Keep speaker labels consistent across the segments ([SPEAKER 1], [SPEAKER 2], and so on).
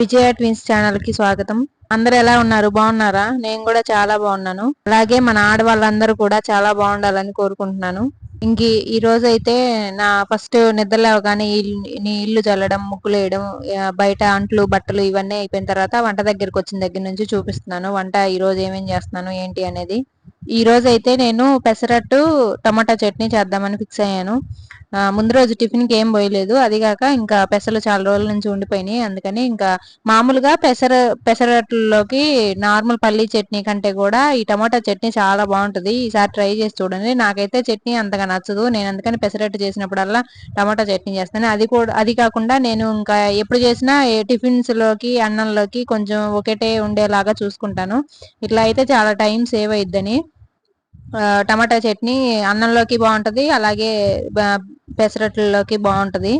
[SPEAKER 1] విజయ twins channel కి స్వాగతం. అందరు ఎలా ఉన్నారు? బాగున్నారా? నేను కూడా చాలా బాగున్నాను. అలాగే మన ఆడవాళ్ళందరూ కూడా చాలా బాగుండాలని కోరుకుంటున్నాను. ఇంక ఈ రోజు అయితే నా ఫస్ట్ నిద్ర లేవగానే ఇల్లు చల్లడం, ముగ్గులు వేయడం, బయట అంట్లు బట్టలు ఇవన్నీ అయిపోయిన తర్వాత వంట దగ్గరికి వచ్చిన దగ్గర నుంచి చూపిస్తున్నాను. వంట ఈ రోజు ఏమేం చేస్తున్నాను ఏంటి అనేది. ఈ రోజు అయితే నేను పెసరట్టు టమాటా చట్నీ చేద్దామని ఫిక్స్ అయ్యాను. ముందు రోజు టిఫిన్ కి ఏం పోయలేదు. అదిగాక ఇంకా పెసలు చాలా రోజుల నుంచి ఉండిపోయినాయి. అందుకని ఇంకా మామూలుగా పెసరట్లలోకి నార్మల్ పల్లీ చట్నీ కంటే కూడా ఈ టమాటా చట్నీ చాలా బాగుంటది. ఈసారి ట్రై చేసి చూడండి. నాకైతే చట్నీ అంతగా నచ్చదు. నేను అందుకని పెసరట్టు చేసినప్పుడల్లా టమాటా చట్నీ చేస్తాను. అది కాకుండా నేను ఇంకా ఎప్పుడు చేసినా టిఫిన్స్ లోకి అన్నంలోకి కొంచెం ఒకటే ఉండేలాగా చూసుకుంటాను. ఇట్లా అయితే చాలా టైం సేవ్ అయిద్దని టమాటా చట్నీ అన్నంలోకి బాగుంటది, అలాగే పెసరట్లలోకి బాగుంటది.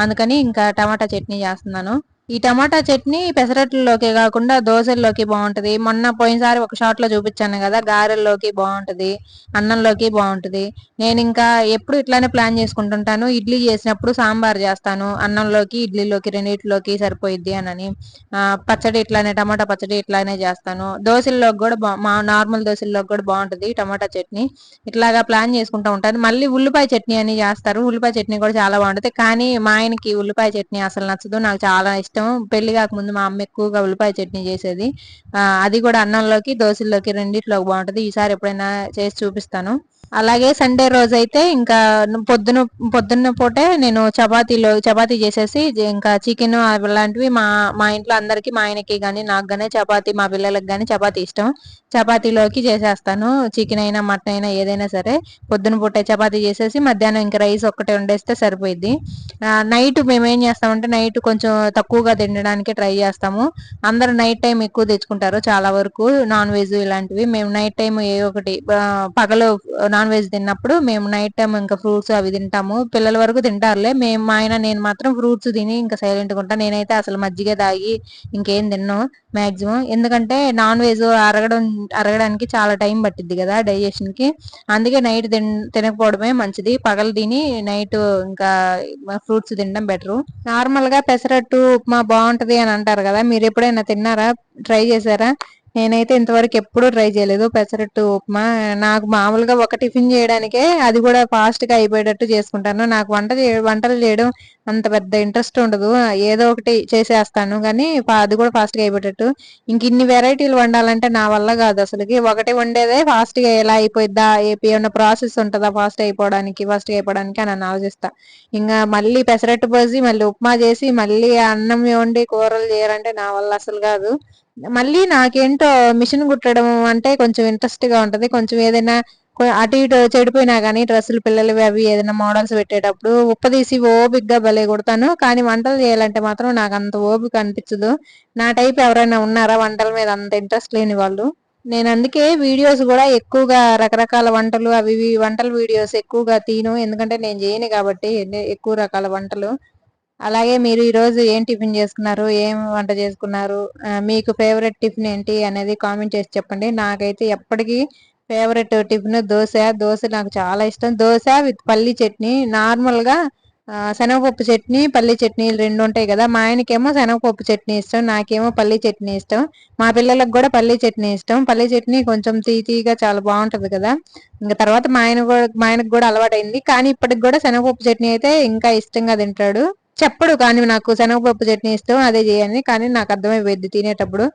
[SPEAKER 1] అందుకని ఇంకా టమాటా చట్నీ చేస్తున్నాను. ఈ టమాటా చట్నీ పెసరట్లలోకే కాకుండా దోశల్లోకి బాగుంటది. మొన్న పోయినసారి ఒక షాట్ లో చూపించాను కదా, గారెల్లోకి బాగుంటది, అన్నంలోకి బాగుంటది. నేను ఇంకా ఎప్పుడు ఇట్లానే ప్లాన్ చేసుకుంటుంటాను. ఇడ్లీ చేసినప్పుడు సాంబార్ చేస్తాను, అన్నంలోకి ఇడ్లీలోకి రెండిట్లోకి సరిపోయిద్ది అని. పచ్చడి ఇట్లానే టమాటా పచ్చడి ఇట్లానే చేస్తాను. దోశల్లోకి కూడా మా నార్మల్ దోశల్లోకి కూడా బాగుంటది టమాటా చట్నీ. ఇట్లాగా ప్లాన్ చేసుకుంటూ ఉంటాను. మళ్ళీ ఉల్లిపాయ చట్నీ అని చేస్తారు. ఉల్లిపాయ చట్నీ కూడా చాలా బాగుంటది. కానీ మా ఆయనకి ఉల్లిపాయ చట్నీ అసలు నచ్చదు. నాకు చాలా ఇష్టం. పెళ్లి కాకముందు మా అమ్మ ఎక్కువగా ఉల్లిపాయ చట్నీ చేసేది. అది కూడా అన్నంలోకి దోశల్లోకి రెండిట్లోకి బాగుంటది. ఈసారి ఎప్పుడైనా చేసి చూపిస్తాను. అలాగే సండే రోజు అయితే ఇంకా పొద్దున్న పూటే నేను చపాతీ చేసేసి ఇంకా చికెన్ అలాంటివి మా మా ఇంట్లో అందరికి, మా ఆయనకి గానీ నాకు గానీ చపాతీ, మా పిల్లలకి గానీ చపాతీ ఇష్టం. చపాతీలోకి చేసేస్తాను. చికెన్ అయినా మటన్ అయినా ఏదైనా సరే పొద్దున పూటే చపాతీ చేసేసి మధ్యాహ్నం ఇంకా రైస్ ఒక్కటే వండేస్తే సరిపోయిద్ది. నైట్ మేము ఏం చేస్తామంటే నైట్ కొంచెం తక్కువగా తినడానికి ట్రై చేస్తాము. అందరూ నైట్ టైం ఎక్కువ తెచ్చుకుంటారు చాలా వరకు నాన్ వెజ్ ఇలాంటివి. మేము నైట్ టైం ఏ ఒకటి పగలు నాన్ వెజ్ తిన్నప్పుడు మేము నైట్ టైం ఇంకా ఫ్రూట్స్ అవి తింటాము. పిల్లల వరకు తింటారులే. మేము మా ఆయన నేను మాత్రం ఫ్రూట్స్ తిని ఇంకా సైలెంట్ గా ఉంటాను. నేనైతే అసలు మజ్జిగ తాగి ఇంకేం తిన్నాను మాక్సిమం. ఎందుకంటే నాన్ వెజ్ అరగడానికి చాలా టైం పట్టిద్ది కదా డైజెషన్ కి. అందుకే నైట్ తినకపోవడమే మంచిది. పగలు తిని నైట్ ఇంకా ఫ్రూట్స్ తినడం బెటరు. నార్మల్ గా పెసరట్టు ఉప్మా బాగుంటది అని అంటారు కదా, మీరు ఎప్పుడైనా తిన్నారా? ట్రై చేశారా? నేనైతే ఇంతవరకు ఎప్పుడూ ట్రై చేయలేదు పెసరట్టు ఉప్మా. నాకు మామూలుగా ఒక టిఫిన్ చేయడానికే అది కూడా ఫాస్ట్ గా అయిపోయేటట్టు చేసుకుంటాను. నాకు వంటలు చేయడం అంత పెద్ద ఇంట్రెస్ట్ ఉండదు. ఏదో ఒకటి చేసేస్తాను కానీ అది కూడా ఫాస్ట్ గా అయిపోయేటట్టు. ఇంక ఇన్ని వెరైటీలు వండాలంటే నా వల్ల కాదు అసలుకి. ఒకటి వండేదే ఫాస్ట్ గా ఎలా అయిపోయిద్దా, ఏమన్నా ప్రాసెస్ ఉంటుందా ఫాస్ట్ అయిపోవడానికి అని ఆలోచిస్తా. ఇంకా మళ్ళీ పెసరట్టు పోసి మళ్ళీ ఉప్మా చేసి మళ్ళీ అన్నం వండి కూరలు చేయాలంటే నా వల్ల అసలు కాదు. మళ్ళీ నాకేంటో మిషన్ కుట్టడం అంటే కొంచెం ఇంట్రెస్ట్ గా ఉంటది. కొంచెం ఏదైనా అటు ఇటు చెడిపోయినా గానీ డ్రెస్సులు పిల్లలవి అవి ఏదైనా మోడల్స్ పెట్టేటప్పుడు ఉప్పదీసి ఓపిగ్గా భలే కుడతాను. కానీ వంటలు చేయాలంటే మాత్రం నాకు అంత ఓపిక అనిపించదు. నా టైప్ ఎవరైనా ఉన్నారా వంటల మీద అంత ఇంట్రెస్ట్ లేని వాళ్ళు? నేను అందుకే వీడియోస్ కూడా ఎక్కువగా రకరకాల వంటలు అవి వంటల వీడియోస్ ఎక్కువగా తీను. ఎందుకంటే నేను చేయను కాబట్టి ఎక్కువ రకాల వంటలు. అలాగే మీరు ఈ రోజు ఏం టిఫిన్ చేసుకున్నారు? ఏం వంట చేసుకున్నారు? మీకు ఫేవరెట్ టిఫిన్ ఏంటి అనేది కామెంట్ చేసి చెప్పండి. నాకైతే ఎప్పటికీ ఫేవరెట్ టిఫిన్ దోశ. దోశ నాకు చాలా ఇష్టం. దోశ విత్ పల్లీ చట్నీ. నార్మల్ గా శనగపప్పు చట్నీ, పల్లీ చట్నీలు రెండు ఉంటాయి కదా. మా ఆయనకేమో శనగపప్పు చట్నీ ఇష్టం, నాకేమో పల్లీ చట్నీ ఇష్టం. మా పిల్లలకు కూడా పల్లీ చట్నీ ఇష్టం. పల్లీ చట్నీ కొంచెం తీగా చాలా బాగుంటది కదా. ఇంకా తర్వాత మా ఆయనకు కూడా అలవాటైంది. కానీ ఇప్పటికి కూడా శనగపప్పు చట్నీ అయితే ఇంకా ఇష్టంగా తింటాడు. చెప్పడు కానీ నాకు శనగపప్పు చట్నీ ఇష్టం అదే చేయని, కానీ నాకు అర్థమైపోయింది తినేటప్పుడు.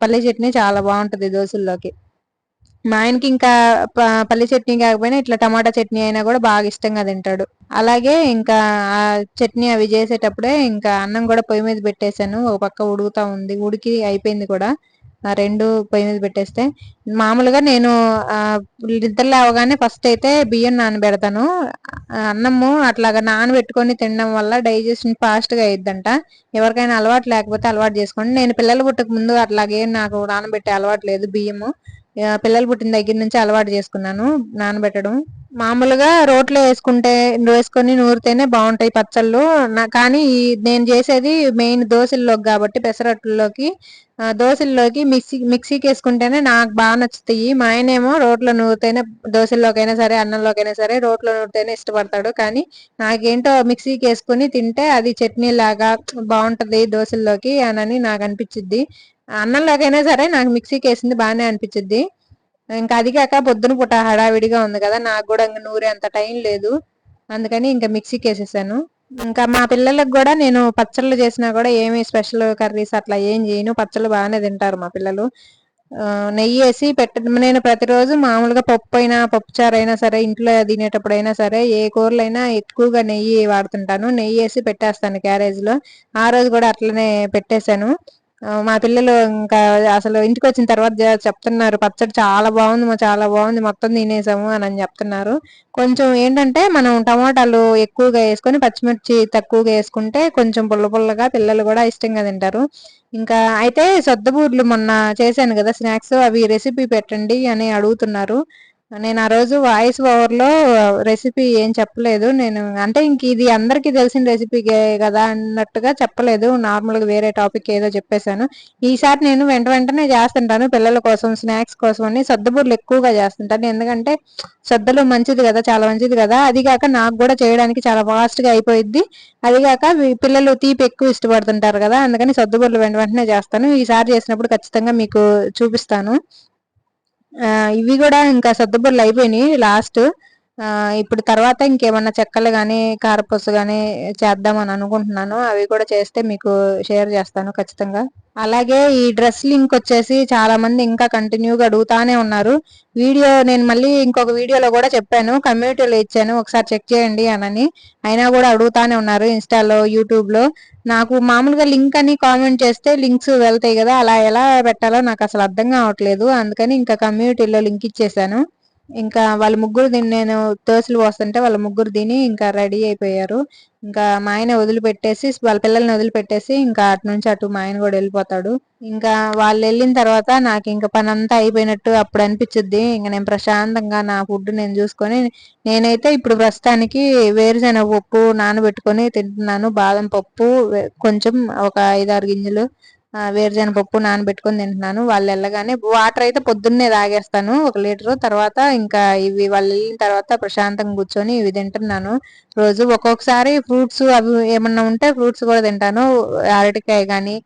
[SPEAKER 1] పల్లీ చట్నీ చాలా బాగుంటది దోశల్లోకి. మా ఆయనకి ఇంకా పల్లి చట్నీ కాకపోయినా ఇట్లా టమాటా చట్నీ అయినా కూడా బాగా ఇష్టంగా తింటాడు. అలాగే ఇంకా ఆ చట్నీ అవి చేసేటప్పుడే ఇంకా అన్నం కూడా పొయ్యి మీద పెట్టేశాను. ఒక పక్క ఉడుకుతా ఉంది, ఉడికి అయిపోయింది కూడా. రెండు పొయ్యి మీద పెట్టేస్తే మామూలుగా నేను నిద్ర లేవగానే ఫస్ట్ అయితే బియ్యం నానబెడతాను. అన్నము అట్లాగా నానబెట్టుకొని తినడం వల్ల డైజెషన్ ఫాస్ట్ గా అయిద్దంట. ఎవరికైనా అలవాటు లేకపోతే అలవాటు చేసుకోండి. నేను పిల్లలు పుట్టక ముందు అట్లాగే నాకు నానబెట్టే అలవాటు లేదు బియ్యము. పిల్లలు పుట్టిన దగ్గర నుంచి అలవాటు చేసుకున్నాను నానబెట్టడం. మామూలుగా రోట్లో వేసుకొని నూరితేనే బాగుంటాయి పచ్చళ్ళు. కానీ నేను చేసేది మెయిన్ దోశల్లోకి కాబట్టి పెసరట్టుల్లోకి, దోశల్లోకి మిక్సీకి వేసుకుంటేనే నాకు బాగా నచ్చుతాయి. మా ఆయనేమో రోట్లో నూరితేనే, దోశల్లోకైనా సరే అన్నంలోకైనా సరే రోట్లో నూరితేనే ఇష్టపడతాడు. కానీ నాకేంటో మిక్సీకి వేసుకుని తింటే అది చట్నీ లాగా బాగుంటది దోశల్లోకి అని నాకు అనిపించిద్ది. అన్నంలోకైనా సరే నాకు మిక్సీకి వేసింది బాగానే అనిపించిద్ది. ఇంకా అది కాక పొద్దున పూట హడావిడిగా ఉంది కదా, నాకు కూడా ఇంక నూరే అంత టైం లేదు. అందుకని ఇంకా మిక్సీకి వేసేసాను. ఇంకా మా పిల్లలకు కూడా నేను పచ్చళ్ళు చేసినా కూడా ఏమి స్పెషల్ కర్రీస్ అట్లా ఏం చేయను. పచ్చళ్ళు బాగానే తింటారు మా పిల్లలు. నెయ్యి వేసి నేను ప్రతిరోజు మామూలుగా పప్పు అయినా పప్పుచారు అయినా సరే, ఇంట్లో తినేటప్పుడు అయినా సరే, ఏ కూరలైనా ఎక్కువగా నెయ్యి వాడుతుంటాను. నెయ్యి వేసి పెట్టేస్తాను క్యారేజ్ లో. ఆ రోజు కూడా అట్లనే పెట్టేశాను. మా పిల్లలు ఇంకా అసలు ఇంటికి వచ్చిన తర్వాత చెప్తున్నారు, పచ్చడి చాలా బాగుంది చాలా బాగుంది, మొత్తం తినేసాము అని చెప్తున్నారు. కొంచెం ఏంటంటే మనం టమాటాలు ఎక్కువగా వేసుకొని పచ్చిమిర్చి తక్కువగా వేసుకుంటే కొంచెం పుల్ల పుల్లగా పిల్లలు కూడా ఇష్టంగా తింటారు. ఇంకా అయితే సొద్దబూర్లు మొన్న చేశాను కదా స్నాక్స్, అవి రెసిపీ పెట్టండి అని అడుగుతున్నారు. నేను ఆ రోజు వాయిస్ ఓవర్ లో రెసిపీ ఏం చెప్పలేదు. నేను అంటే ఇంక ఇది అందరికి తెలిసిన రెసిపీ కదా అన్నట్టుగా చెప్పలేదు. నార్మల్ గా వేరే టాపిక్ ఏదో చెప్పేశాను. ఈసారి నేను వెంటనే చేస్తుంటాను పిల్లల కోసం, స్నాక్స్ కోసం అని సద్దబూర్లు ఎక్కువగా చేస్తుంటాను. ఎందుకంటే సద్దలు మంచిది కదా, చాలా మంచిది కదా. అది కాక నాకు కూడా చేయడానికి చాలా ఫాస్ట్ గా అయిపోయింది. అది కాక పిల్లలు తీపి ఎక్కువ ఇష్టపడుతుంటారు కదా, అందుకని సద్దబూర్లు వెంటనే చేస్తాను. ఈసారి చేసినప్పుడు ఖచ్చితంగా మీకు చూపిస్తాను. ఇవి కూడా ఇంకా సద్దబుర్లు అయిపోయినాయి లాస్ట్. ఇప్పుడు తర్వాత ఇంకేమన్నా చెక్కలు గాని కారపూస గాని చేద్దామని అనుకుంటున్నాను. అవి కూడా చేస్తే మీకు షేర్ చేస్తాను ఖచ్చితంగా. అలాగే ఈ డ్రెస్ లింక్ వచ్చేసి చాలా మంది ఇంకా కంటిన్యూగా అడుగుతానే ఉన్నారు. నేను మళ్ళీ ఇంకొక వీడియోలో కూడా చెప్పాను, కమ్యూనిటీలో ఇచ్చాను, ఒకసారి చెక్ చేయండి అని. అయినా కూడా అడుగుతానే ఉన్నారు ఇన్స్టాలో, యూట్యూబ్ లో. నాకు మామూలుగా లింక్ అని కామెంట్ చేస్తే లింక్స్ వెళ్తాయి కదా, అలా ఎలా పెట్టాలో నాకు అసలు అర్థం కావట్లేదు. అందుకని ఇంకా కమ్యూనిటీలో లింక్ ఇచ్చేసాను. ఇంకా వాళ్ళ ముగ్గురు నేను దోశలు పోస్తుంటే వాళ్ళ ముగ్గురు తిని ఇంకా రెడీ అయిపోయారు. ఇంకా మా ఆయన వదిలిపెట్టేసి, వాళ్ళ పిల్లల్ని వదిలిపెట్టేసి ఇంకా అటు నుంచి అటు మా ఆయన కూడా వెళ్ళిపోతాడు. ఇంకా వాళ్ళు వెళ్ళిన తర్వాత నాకు ఇంకా పని అంతా అయిపోయినట్టు అప్పుడు అనిపించుద్ది. ఇంకా నేను ప్రశాంతంగా నా ఫుడ్ నేను చూసుకొని, నేనైతే ఇప్పుడు ప్రస్తుతానికి వేరుశెనగ పప్పు నానబెట్టుకొని తింటున్నాను. బాదం పప్పు కొంచెం ఒక 5-6 గింజలు వేరుశెనగ పప్పు నానబెట్టుకొని తింటున్నాను. వాళ్ళు వెళ్ళగానే వాటర్ అయితే పొద్దున్నే తాగేస్తాను 1 లీటర్. తర్వాత ఇంకా ఇవి వాళ్ళు వెళ్ళిన తర్వాత ప్రశాంతంగా కూర్చొని ఇవి తింటున్నాను. రోజు ఒక్కొక్కసారి ఫ్రూట్స్ అవి ఏమన్నా ఉంటే ఫ్రూట్స్ కూడా తింటాను. అరటికాయ గాని,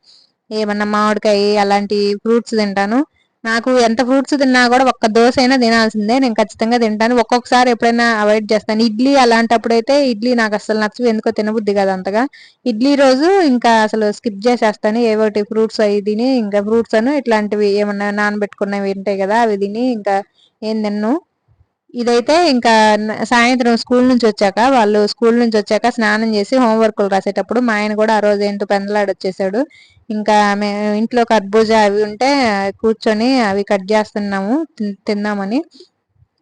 [SPEAKER 1] ఏమన్నా మామిడికాయ అలాంటి ఫ్రూట్స్ తింటాను. నాకు ఎంత ఫ్రూట్స్ తిన్నా కూడా ఒక్క దోశ అయినా తినాల్సిందే, నేను ఖచ్చితంగా తింటాను. ఒక్కొక్కసారి ఎప్పుడైనా అవాయిడ్ చేస్తాను. ఇడ్లీ అలాంటప్పుడైతే ఇడ్లీ నాకు అసలు నచ్చవు, ఎందుకో తినబుద్ధి కాదు అంతగా. ఇడ్లీ రోజు ఇంకా అసలు స్కిప్ చేసేస్తాను. ఏవోటి ఫ్రూట్స్ అవి తిని, ఇంకా ఫ్రూట్స్ అను ఇట్లాంటివి ఏమన్నా నానబెట్టుకున్నవి ఉంటాయి కదా అవి తిని ఇంకా ఏం తిన్ను. ఇదైతే ఇంకా సాయంత్రం స్కూల్ నుంచి వచ్చాక స్నానం చేసి హోంవర్క్లు రాసేటప్పుడు మా ఆయన కూడా ఆ రోజు ఏంటో పెందలాడొచ్చేసాడు. ఇంకా మేము ఇంట్లో కర్బూజా అవి ఉంటే కూర్చొని అవి కట్ చేస్తున్నాము తిందామని.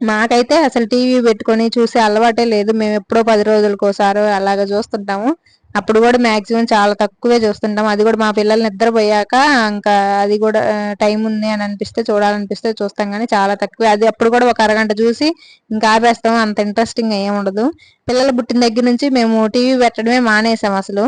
[SPEAKER 1] మాకైతే అసలు టీవీ పెట్టుకొని చూసే అలవాటే లేదు. మేము ఎప్పుడో 10 రోజులకోసారో అలాగ చూస్తుంటాము. అప్పుడు కూడా మాక్సిమం చాలా తక్కువే చూస్తుంటాం. అది కూడా మా పిల్లలు నిద్రపోయాక, ఇంకా అది కూడా టైం ఉంది అని అనిపిస్తే, చూడాలనిపిస్తే చూస్తాం కానీ చాలా తక్కువే. అది అప్పుడు కూడా ఒక అరగంట చూసి ఇంకా ఆపేస్తాం. అంత ఇంట్రెస్టింగ్ గా ఏం ఉండదు. పిల్లలు పుట్టిన దగ్గర నుంచి మేము టీవీ పెట్టడమే మానేసాం అసలు.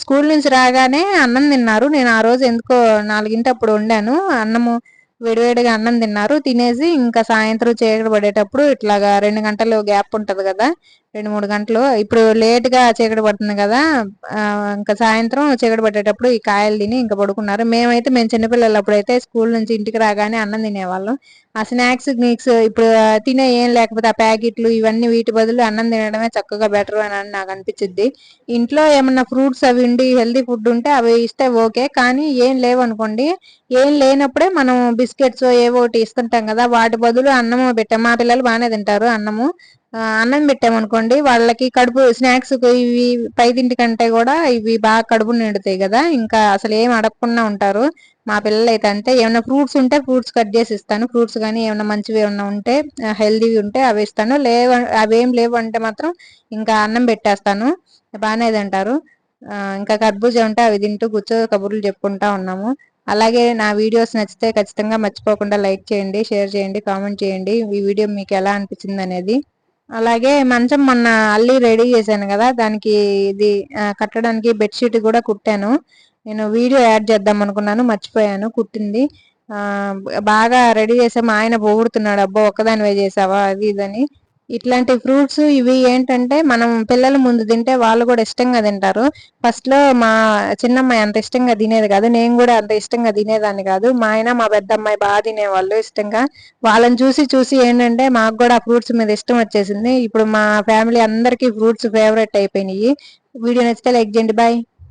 [SPEAKER 1] స్కూల్ నుంచి రాగానే అన్నం తిన్నారు. నేను ఆ రోజు ఎందుకో 4 అప్పుడు వండాను అన్నము. వేడివేడిగా అన్నం తిన్నారు. తినేసి ఇంకా సాయంత్రం చీకటి పడేటప్పుడు ఇట్లాగా 2 గంటలు గ్యాప్ ఉంటది కదా, 2-3 గంటలు. ఇప్పుడు లేట్ గా చీకటి పడుతుంది కదా, ఇంకా సాయంత్రం చీకటి పడేటప్పుడు ఈ కాయలు తిని ఇంకా పడుకున్నారు. మేము చిన్నపిల్లలు అప్పుడైతే స్కూల్ నుంచి ఇంటికి రాగానే అన్నం తినేవాళ్ళం. ఆ స్నాక్స్ గిక్స్ ఇప్పుడు తినే ఏం లేకపోతే ఆ ప్యాకెట్లు ఇవన్నీ వీటి బదులు అన్నం తినడమే చక్కగా బెటర్ అని నాకు అనిపించింది. ఇంట్లో ఏమన్నా ఫ్రూట్స్ అవి ఉండి హెల్తీ ఫుడ్ ఉంటే అవి ఇస్తే ఓకే, కానీ ఏం లేవు అనుకోండి, ఏం లేనప్పుడే మనం బిస్కెట్స్ ఏవో ఒకటి ఇస్తుంటాం కదా, వాటి బదులు అన్నము పెట్టాం. మా పిల్లలు బాగానే తింటారు అన్నము. అన్నం పెట్టామనుకోండి వాళ్ళకి కడుపు స్నాక్స్ ఇవి పైదింటి కంటే కూడా ఇవి బాగా కడుపు నిండుతాయి కదా, ఇంకా అసలు ఏం అడగకుండా ఉంటారు. మా పిల్లలు అయితే అంతే. ఏమైనా ఫ్రూట్స్ ఉంటే ఫ్రూట్స్ కట్ చేసి ఇస్తాను. ఫ్రూట్స్ కానీ ఏమైనా మంచివి ఏమైనా ఉంటే హెల్దీవి ఉంటే అవి ఇస్తాను. అవేం లేవు అంటే మాత్రం ఇంకా అన్నం పెట్టేస్తాను. బాగానే తింటారు. ఇంకా కర్బూజా ఉంటే అవి తింటూ కబుర్లు చెప్పుకుంటా ఉన్నాము. అలాగే నా వీడియోస్ నచ్చితే ఖచ్చితంగా మర్చిపోకుండా లైక్ చేయండి, షేర్ చేయండి, కామెంట్ చేయండి. ఈ వీడియో మీకు ఎలా అనిపించింది అనేది. అలాగే మంచం మొన్న అల్లి రెడీ చేశాను కదా, దానికి ఇది కట్టడానికి బెడ్షీట్ కూడా కుట్టాను. నేను వీడియో యాడ్ చేద్దాం అనుకున్నాను, మర్చిపోయాను కుట్టింది. బాగా రెడీ చేసా. మా ఆయన పొగుడుతున్నాడు, అబ్బో ఒక్కదానివే చేసావా అది ఇదని. ఇట్లాంటి ఫ్రూట్స్ ఇవి ఏంటంటే మనం పిల్లల ముందు తింటే వాళ్ళు కూడా ఇష్టంగా తింటారు. ఫస్ట్ లో మా చిన్నమ్మాయి అంత ఇష్టంగా తినేది కాదు, నేను కూడా అంత ఇష్టంగా తినేదాన్ని కాదు. మా ఆయన మా పెద్ద అమ్మాయి బాగా తినేవాళ్ళు ఇష్టంగా. వాళ్ళని చూసి చూసి ఏంటంటే మాకు కూడా ఫ్రూట్స్ మీద ఇష్టం వచ్చేసింది. ఇప్పుడు మా ఫ్యామిలీ అందరికీ ఫ్రూట్స్ ఫేవరెట్ అయిపోయినాయి. వీడియో నచ్చితే లైక్ చేయండి. బాయ్.